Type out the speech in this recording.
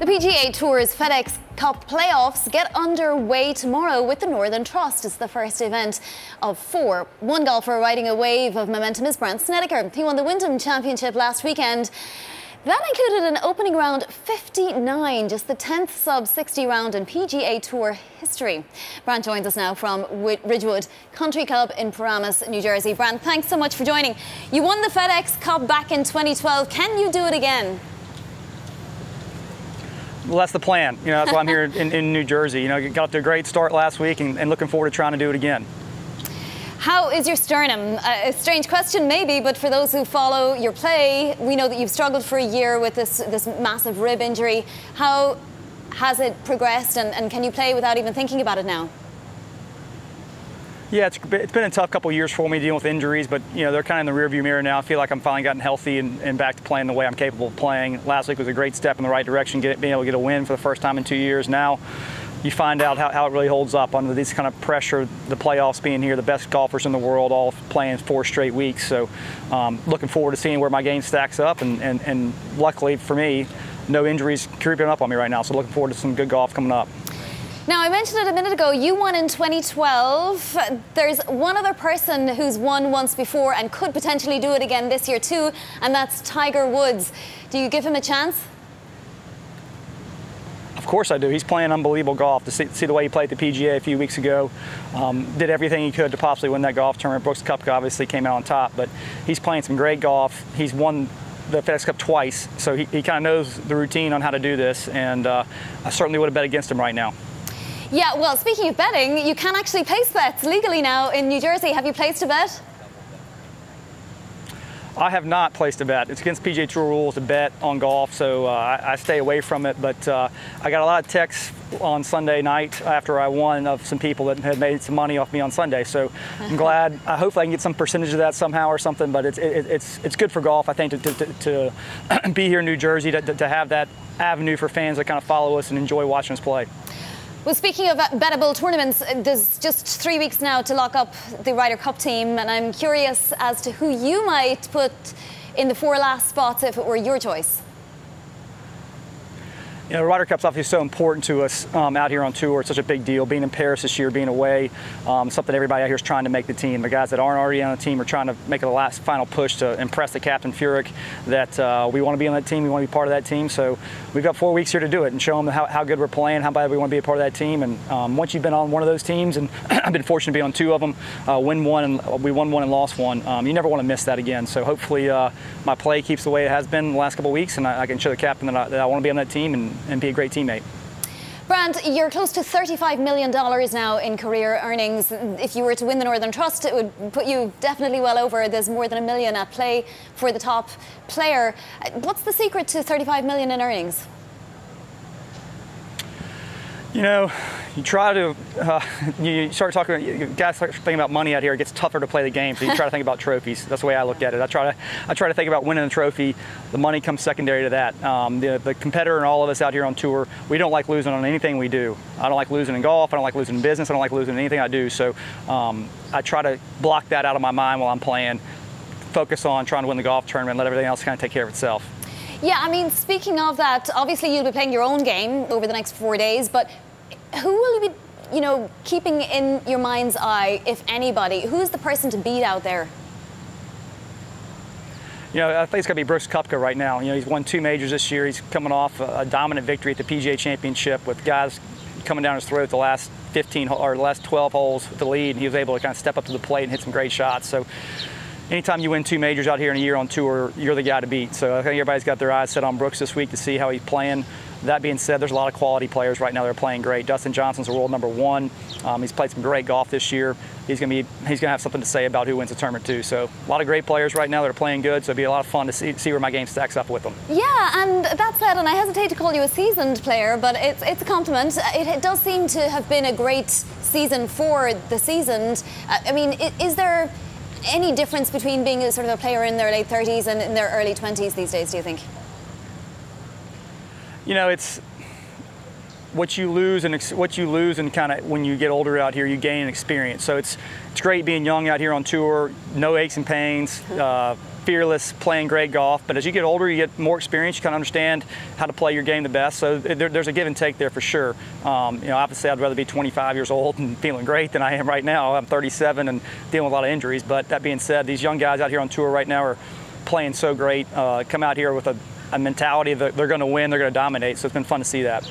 The PGA Tour's FedEx Cup Playoffs get underway tomorrow with the Northern Trust. It's the first event of four. One golfer riding a wave of momentum is Brandt Snedeker. He won the Wyndham Championship last weekend. That included an opening round 59, just the 10th sub-60 round in PGA Tour history. Brandt joins us now from Ridgewood Country Club in Paramus, New Jersey. Brandt, thanks so much for joining. You won the FedEx Cup back in 2012. Can you do it again? Well, that's the plan. That's why I'm here in New Jersey. Got off to a great start last week and looking forward to trying to do it again. How is your sternum? A strange question maybe, but for those who follow your play, we know that you've struggled for a year with this massive rib injury. How has it progressed, and can you play without even thinking about it now? Yeah, it's been a tough couple of years for me dealing with injuries, but they're kind of in the rearview mirror now. I feel like I'm finally gotten healthy and back to playing the way I'm capable of playing. Last week was a great step in the right direction, being able to get a win for the first time in 2 years. Now you find out how it really holds up under this kind of pressure, the playoffs being here, the best golfers in the world all playing 4 straight weeks. So looking forward to seeing where my game stacks up, and luckily for me, no injuries creeping up on me right now. So looking forward to some good golf coming up. Now, I mentioned it a minute ago, you won in 2012. There's one other person who's won once before and could potentially do it again this year too, and that's Tiger Woods. Do you give him a chance? Of course I do. He's playing unbelievable golf. To see the way he played at the PGA a few weeks ago, did everything he could to possibly win that golf tournament. Brooks Koepka obviously came out on top, but he's playing some great golf. He's won the FedEx Cup twice, so he kind of knows the routine on how to do this, and I certainly would have bet against him right now. Yeah, well, speaking of betting, you can actually place bets legally now in New Jersey. Have you placed a bet? I have not placed a bet. It's against PGA Tour rules to bet on golf, so I stay away from it. But I got a lot of texts on Sunday night after I won of some people that had made some money off me on Sunday. So I'm glad. Hopefully I can get some percentage of that somehow or something. But it's good for golf, I think, to be here in New Jersey, to have that avenue for fans that kind of follow us and enjoy watching us play. Well, speaking of bettable tournaments, there's just 3 weeks now to lock up the Ryder Cup team, and I'm curious as to who you might put in the 4 last spots if it were your choice. The Ryder Cup's obviously so important to us out here on tour. It's such a big deal. Being in Paris this year, being away, something everybody out here is trying to make the team. The guys that aren't already on the team are trying to make the last final push to impress the captain, Furyk, that we want to be on that team, we want to be part of that team. So we've got 4 weeks here to do it and show them how good we're playing, how bad we want to be a part of that team. And once you've been on one of those teams, and I've been fortunate to be on 2 of them, we won 1 and lost 1. You never want to miss that again. So hopefully my play keeps the way it has been the last couple of weeks, and I can show the captain that I want to be on that team and be a great teammate. Brandt, you're close to $35 million now in career earnings. If you were to win the Northern Trust, it would put you definitely well over. There's more than $1 million at play for the top player. What's the secret to $35 million in earnings? You try to, you start talking, guys start thinking about money out here. It gets tougher to play the game, so you try to think about trophies. That's the way I look at it. I try to think about winning a trophy. The money comes secondary to that. The competitor and all of us out here on tour, we don't like losing on anything we do. I don't like losing in golf. I don't like losing in business. I don't like losing in anything I do. So I try to block that out of my mind while I'm playing, focus on trying to win the golf tournament, let everything else kind of take care of itself. Yeah, I mean, speaking of that, obviously you'll be playing your own game over the next 4 days, but who will you be, keeping in your mind's eye, if anybody? Who's the person to beat out there? I think it's going to be Brooks Koepka right now. He's won 2 majors this year. He's coming off a dominant victory at the PGA Championship with guys coming down his throat the last 12 holes with the lead, and he was able to kind of step up to the plate and hit some great shots. So anytime you win 2 majors out here in a year on tour, you're the guy to beat. So I think everybody's got their eyes set on Brooks this week to see how he's playing. That being said, there's a lot of quality players right now that are playing great. Dustin Johnson's the world #1. He's played some great golf this year. He's going to have something to say about who wins the tournament too. So a lot of great players right now that are playing good. So it'll be a lot of fun to see where my game stacks up with them. Yeah, and that said, and I hesitate to call you a seasoned player, but it's a compliment. It does seem to have been a great season for the seasoned. I mean, is there any difference between being a sort of a player in their late 30s and in their early 20s these days, do you think? what you lose and kind of when you get older out here, you gain an experience. So it's great being young out here on tour, no aches and pains, fearless, playing great golf. But as you get older, you get more experience. You kind of understand how to play your game the best. So there's a give and take there for sure. Obviously, I'd rather be 25 years old and feeling great than I am right now. I'm 37 and dealing with a lot of injuries. But that being said, these young guys out here on tour right now are playing so great. Come out here with a mentality that they're going to win, they're going to dominate. So it's been fun to see that.